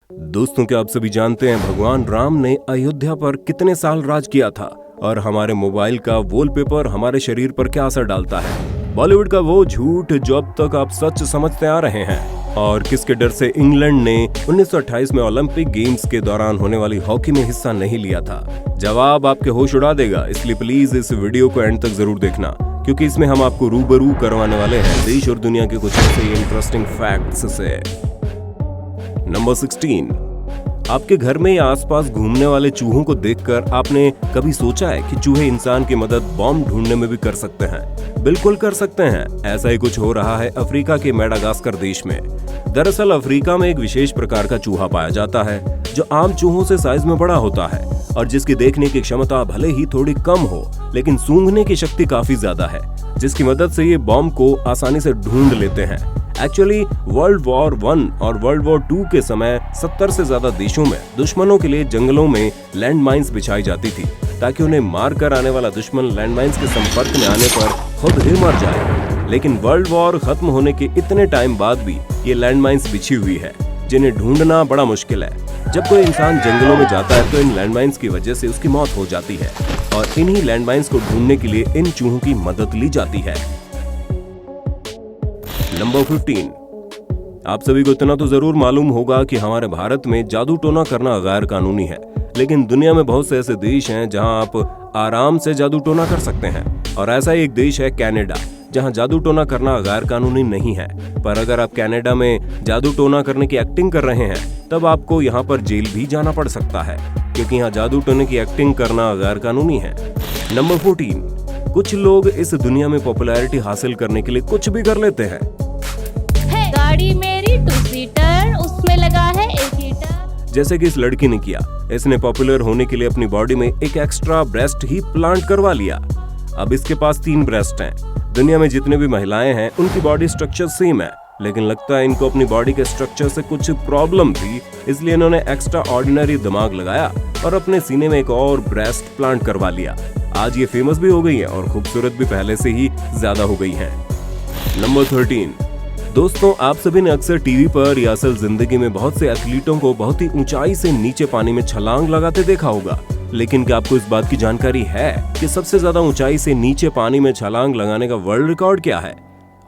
दोस्तों, क्या आप सभी जानते हैं भगवान राम ने अयोध्या पर कितने साल राज किया था और हमारे मोबाइल का वॉलपेपर हमारे शरीर पर क्या असर डालता है? बॉलीवुड का वो झूठ जो अब तक आप सच समझते आ रहे हैं। और किसके डर से इंग्लैंड ने 1928 में ओलंपिक गेम्स के दौरान होने वाली हॉकी में हिस्सा नहीं लिया था? जवाब आपके होश उड़ा देगा, इसलिए प्लीज इस वीडियो को एंड तक जरूर देखना, क्योंकि इसमें हम आपको रूबरू करवाने वाले हैं देश और दुनिया के कुछ ऐसे इंटरेस्टिंग फैक्ट्स से। नंबर 16, आपके घर में या आसपास घूमने वाले चूहों को देखकर आपने कभी सोचा है कि चूहे इंसान की मदद बॉम्ब ढूंढने में भी कर सकते हैं? बिल्कुल कर सकते हैं। ऐसा ही कुछ हो रहा है अफ्रीका के मेडागास्कर देश में। दरअसल अफ्रीका में एक विशेष प्रकार का चूहा पाया जाता है जो आम चूहों से साइज में बड़ा होता है और जिसकी देखने की क्षमता भले ही थोड़ी कम हो, लेकिन सूंघने की शक्ति काफी ज्यादा है, जिसकी मदद से ये बॉम्ब को आसानी से ढूंढ लेते हैं। एक्चुअली वर्ल्ड वॉर 1 और वर्ल्ड वॉर 2 के समय 70 से ज्यादा देशों में दुश्मनों के लिए जंगलों में लैंड माइन्स बिछाई जाती थी ताकि उन्हें मार कर आने वाला दुश्मन लैंड माइन्स के संपर्क में आने पर खुद ही मर जाए। लेकिन वर्ल्ड वॉर खत्म होने के इतने टाइम बाद भी ये लैंड माइन्स बिछी हुई है, जिन्हें ढूंढना बड़ा मुश्किल है। जब कोई इंसान जंगलों में जाता है तो इन लैंड माइन्स की वजह से उसकी मौत हो जाती है और इन्हीं लैंड माइन्स को ढूंढने के लिए इन चूहों की मदद ली जाती है। नंबर 15, आप सभी को इतना तो जरूर मालूम होगा कि हमारे भारत में जादू टोना करना गैर कानूनी है, लेकिन दुनिया में बहुत से ऐसे देश हैं जहां आप आराम से जादू टोना कर सकते हैं। और ऐसा एक देश है कनाडा, जहां जादू टोना करना गैर कानूनी नहीं है। पर अगर आप कनाडा में जादू टोना करने की एक्टिंग कर रहे हैं तब आपको यहाँ पर जेल भी जाना पड़ सकता है, क्योंकि यहाँ जादू टोने की एक्टिंग करना गैर कानूनी है। नंबर 14, कुछ लोग इस दुनिया में पॉपुलैरिटी हासिल करने के लिए कुछ भी कर लेते हैं। गाड़ी मेरी 2 सीटर, उसमें लगा है 1 हीटर। जैसे कि इस लड़की ने किया, इसने पॉपुलर होने के लिए अपनी बॉडी में एक एक्स्ट्रा ब्रेस्ट ही प्लांट करवा लिया। अब इसके पास 3 ब्रेस्ट हैं। दुनिया में जितने भी महिलाएं हैं उनकी बॉडी स्ट्रक्चर सेम है, लेकिन लगता है इनको अपनी बॉडी के स्ट्रक्चर से कुछ प्रॉब्लम थी, इसलिए इन्होंने एक्स्ट्रा ऑर्डिनरी दिमाग लगाया और अपने सीने में एक और ब्रेस्ट प्लांट करवा लिया। आज ये फेमस भी हो गई है और खूबसूरत भी पहले से ही ज्यादा हो गई है। नंबर 13, दोस्तों, आप सभी ने अक्सर टीवी पर या असल जिंदगी में बहुत से एथलीटों को बहुत ही ऊंचाई से नीचे पानी में छलांग लगाते देखा होगा। लेकिन क्या आपको इस बात की जानकारी है कि सबसे ज्यादा ऊंचाई से नीचे पानी में छलांग लगाने का वर्ल्ड रिकॉर्ड क्या है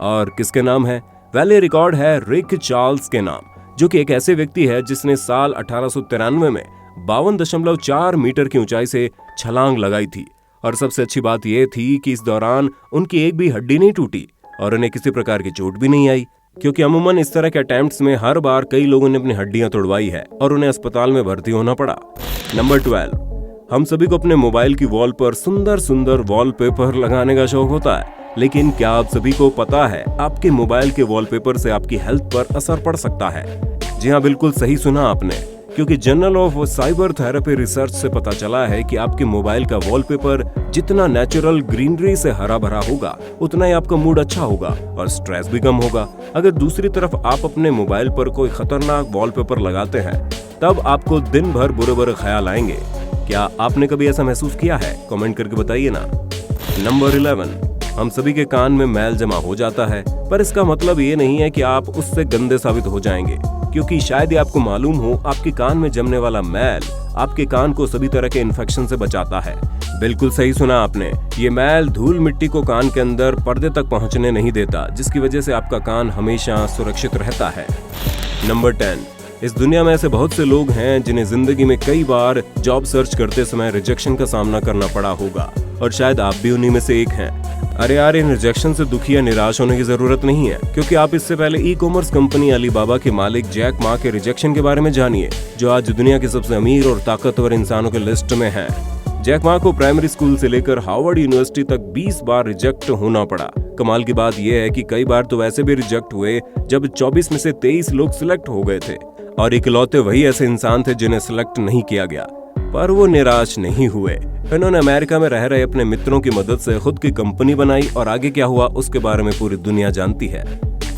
और किसके नाम है? वेल, ये रिकॉर्ड है रिक चार्ल्स के नाम, जो कि एक ऐसे व्यक्ति है जिसने साल 1893 में 52.4 मीटर की ऊंचाई से छलांग लगाई थी। और सबसे अच्छी बात यह थी कि इस दौरान उनकी एक भी हड्डी नहीं टूटी और उन्हें किसी प्रकार की चोट भी नहीं आई, क्योंकि अमूमन इस तरह के अटेम्प्ट्स में हर बार कई लोगों ने अपनी हड्डियां तोड़वाई है और उन्हें अस्पताल में भर्ती होना पड़ा। नंबर 12, हम सभी को अपने मोबाइल की वॉल पर सुंदर सुंदर वॉलपेपर लगाने का शौक होता है, लेकिन क्या आप सभी को पता है आपके मोबाइल के वॉलपेपर से आपकी हेल्थ पर असर पड़ सकता है? जी हाँ, बिल्कुल सही सुना आपने, क्योंकि journal of cyber therapy research से पता चला है कि आपके मोबाइल का वॉलपेपर जितना नेचुरल ग्रीनरी से हरा भरा होगा उतना ही आपका मूड अच्छा होगा और स्ट्रेस भी कम होगा। अगर दूसरी तरफ आप अपने मोबाइल पर कोई खतरनाक वॉलपेपर लगाते हैं तब आपको दिन भर बुरे बुरे ख्याल आएंगे। क्या आपने कभी ऐसा महसूस किया है? कमेंट करके बताइए ना। नंबर 11, हम सभी के कान में मैल जमा हो जाता है, पर इसका मतलब ये नहीं है कि आप उससे गंदे साबित हो जाएंगे, क्योंकि शायद ही आपको मालूम हो आपके कान में जमने वाला मैल आपके कान को सभी तरह के इन्फेक्शन से बचाता है। बिल्कुल सही सुना आपने, ये मैल धूल मिट्टी को कान के अंदर पर्दे तक पहुंचने नहीं देता, जिसकी वजह से आपका कान हमेशा सुरक्षित रहता है। नंबर 10, इस दुनिया में ऐसे बहुत से लोग हैं जिन्हें जिंदगी में कई बार जॉब सर्च करते समय रिजेक्शन का सामना करना पड़ा होगा और शायद आप भी उन्हीं में से एक हैं। अरे यार, इन रिजेक्शन से दुखी या निराश होने की जरूरत नहीं है, क्योंकि आप इससे पहले ई-कॉमर्स कंपनी अलीबाबा के मालिक जैक मा के रिजेक्शन के बारे में जानिए, जो आज दुनिया के सबसे अमीर और ताकतवर इंसानों के लिस्ट में है। जैक मा को प्राइमरी स्कूल से लेकर हार्वर्ड यूनिवर्सिटी तक 20 बार रिजेक्ट होना पड़ा। कमाल की बात यह है कि कई बार तो वैसे भी रिजेक्ट हुए जब 24 में से 23 लोग सिलेक्ट हो गए थे और इकलौते वही ऐसे इंसान थे जिन्हें सिलेक्ट नहीं किया गया। पर वो निराश नहीं हुए। इन्होंने अमेरिका में रह रहे अपने मित्रों की मदद से खुद की कंपनी बनाई और आगे क्या हुआ उसके बारे में पूरी दुनिया जानती है।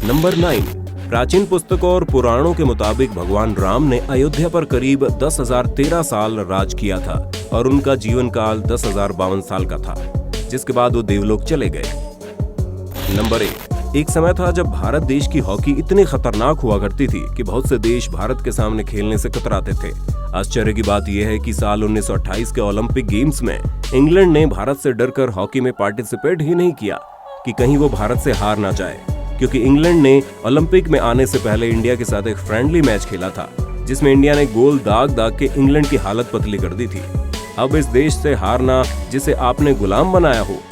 नंबर 9, प्राचीन पुस्तकों और पुराणों के मुताबिक भगवान राम ने अयोध्या पर करीब 10,013 साल राज किया था और उनका जीवन काल 10,052 साल का था, जिसके बाद वो देवलोक चले गए। नंबर 1, एक समय था जब भारत देश की हॉकी इतनी खतरनाक हुआ करती थी कि बहुत से देश भारत के सामने खेलने से कतराते थे। आश्चर्य की बात यह है कि साल 1928 के ओलंपिक गेम्स में इंग्लैंड ने भारत से डरकर हॉकी में पार्टिसिपेट ही नहीं किया कि कहीं वो भारत से हार ना जाए, क्योंकि इंग्लैंड ने ओलंपिक में आने से पहले इंडिया के साथ एक फ्रेंडली मैच खेला था जिसमें इंडिया ने गोल दाग के इंग्लैंड की हालत पतली कर दी थी। अब इस देश से हारना जिसे आपने गुलाम बनाया हो,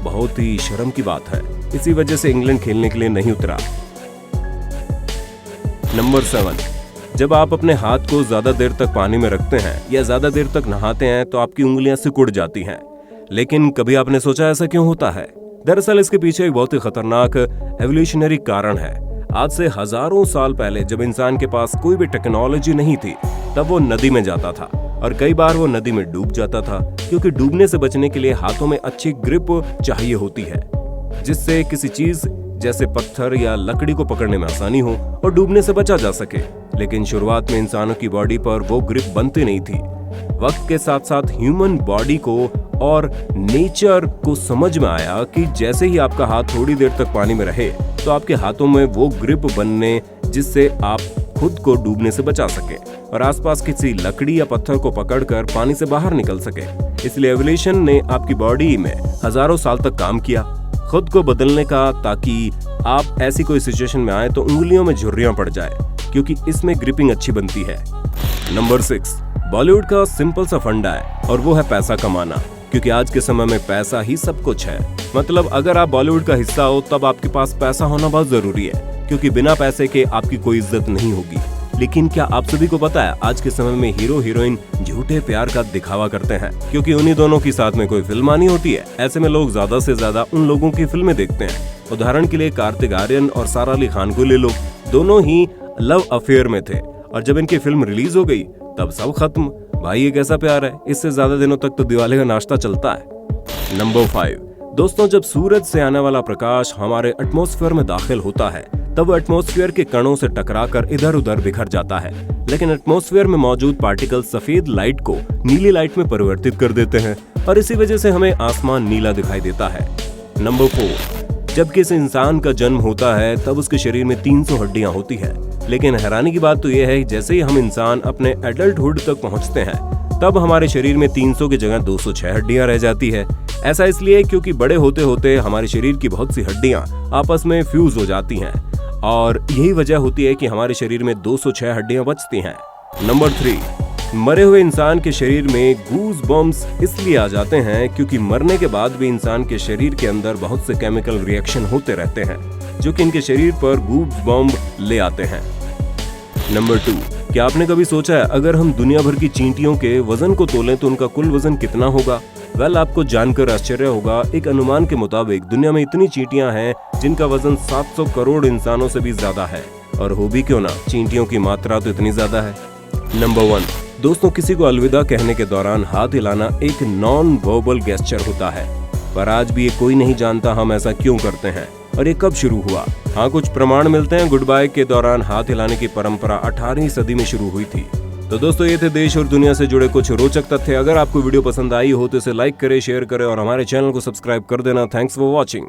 बहुत ही शर्म की बात है। इसी वजह से इंग्लैंड खेलने के लिए नहीं उतरा। नंबर 7, जब आप अपने हाथ को ज्यादा देर तक पानी में रखते हैं या ज्यादा देर तक नहाते हैं तो आपकी उंगलियां सिकुड़ जाती हैं। लेकिन कभी आपने सोचा ऐसा क्यों होता है? दरअसल इसके पीछे एक बहुत ही खतरनाक एवोल्यूशनरी कारण है। आज से हजारों साल पहले जब इंसान के पास कोई भी टेक्नोलॉजी नहीं थी, तब वो नदी में जाता था और कई बार वो नदी में डूब जाता था, क्योंकि डूबने से बचने के लिए हाथों में अच्छी ग्रिप चाहिए होती है, जिससे किसी चीज जैसे पत्थर या लकड़ी को पकड़ने में आसानी हो और डूबने से बचा जा सके। लेकिन शुरुआत में इंसानों की बॉडी पर वो ग्रिप बनती नहीं थी। वक्त के साथ साथ ह्यूमन बॉडी को और नेचर को समझ में आया कि जैसे ही आपका हाथ थोड़ी देर तक पानी में रहे तो आपके हाथों में वो ग्रिप बनने जिससे आप खुद को डूबने से बचा सके और आसपास किसी लकड़ी या पत्थर को पकड़कर पानी से बाहर निकल सके। इसलिए एवोल्यूशन ने आपकी बॉडी में हजारों साल तक काम किया खुद को बदलने का, ताकि आप ऐसी कोई सिचुएशन में आए तो उंगलियों में झुर्रियां पड़ जाए, क्योंकि इसमें ग्रिपिंग अच्छी बनती है। नंबर 6, बॉलीवुड का सिंपल सा फंडा है और वो है पैसा कमाना, क्योंकि आज के समय में पैसा ही सब कुछ है। मतलब अगर आप बॉलीवुड का हिस्सा हो तब आपके पास पैसा होना बहुत जरूरी है, क्योंकि बिना पैसे के आपकी कोई इज्जत नहीं होगी। लेकिन क्या आप सभी को पता है आज के समय में हीरो हीरोइन झूठे प्यार का दिखावा करते हैं, क्योंकि उन्हीं दोनों की साथ में कोई फिल्म आनी होती है। ऐसे में लोग ज्यादा से ज्यादा उन लोगों की फिल्में देखते हैं। उदाहरण के लिए कार्तिक आर्यन और सारा अली खान को ले लो, दोनों ही लव अफेयर में थे और जब इनकी फिल्म रिलीज हो गई तब सब खत्म। भाई ये कैसा प्यार है, इससे ज्यादा दिनों तक तो दिवाली का नाश्ता चलता है। नंबर 5, दोस्तों जब सूरज से आने वाला प्रकाश हमारे एटमॉस्फेयर में दाखिल होता है तब वो एटमॉस्फेयर के कणों से टकराकर इधर उधर बिखर जाता है, लेकिन एटमॉस्फेयर में मौजूद पार्टिकल सफेद लाइट को नीली लाइट में परिवर्तित कर देते हैं और इसी वजह से हमें आसमान नीला दिखाई देता है। नंबर 4, जब किसी इंसान का जन्म होता है तब उसके शरीर में 300 हड्डियां होती है, लेकिन हैरानी की बात तो यह है जैसे ही हम इंसान अपने एडल्टहुड तक पहुंचते हैं तब हमारे शरीर में 300 की जगह 206 हड्डियां रह जाती है। ऐसा इसलिए क्योंकि बड़े होते होते हमारे शरीर की बहुत सी हड्डियां आपस में फ्यूज हो जाती हैं और यही वजह होती है कि हमारे शरीर में 206 हड्डियां बचती हैं। नंबर 3, मरे हुए इंसान के शरीर में गूज बम्स इसलिए आ जाते हैं क्योंकि मरने के बाद भी इंसान के शरीर के अंदर बहुत से केमिकल रिएक्शन होते रहते हैं जो कि इनके शरीर पर गूज बम्ब ले आते हैं। नंबर 2, क्या आपने कभी सोचा है अगर हम दुनिया भर की चींटियों के वजन को तोलें तो उनका कुल वजन कितना होगा? वेल, आपको जानकर आश्चर्य होगा, एक अनुमान के मुताबिक दुनिया में इतनी चींटियां हैं जिनका वजन 700 करोड़ इंसानों से भी ज्यादा है। और हो भी क्यों ना, चींटियों की मात्रा तो इतनी ज्यादा है। नंबर 1, दोस्तों किसी को अलविदा कहने के दौरान हाथ हिलाना एक नॉन वर्बल गेस्चर होता है, पर आज भी ये कोई नहीं जानता हम ऐसा क्यों करते हैं और ये कब शुरू हुआ। हाँ, कुछ प्रमाण मिलते हैं गुड बाय के दौरान हाथ हिलाने की परंपरा 18वीं सदी में शुरू हुई थी। तो दोस्तों ये थे देश और दुनिया से जुड़े कुछ रोचक तथ्य। अगर आपको वीडियो पसंद आई हो तो इसे लाइक करें, शेयर करें और हमारे चैनल को सब्सक्राइब कर देना। Thanks for watching.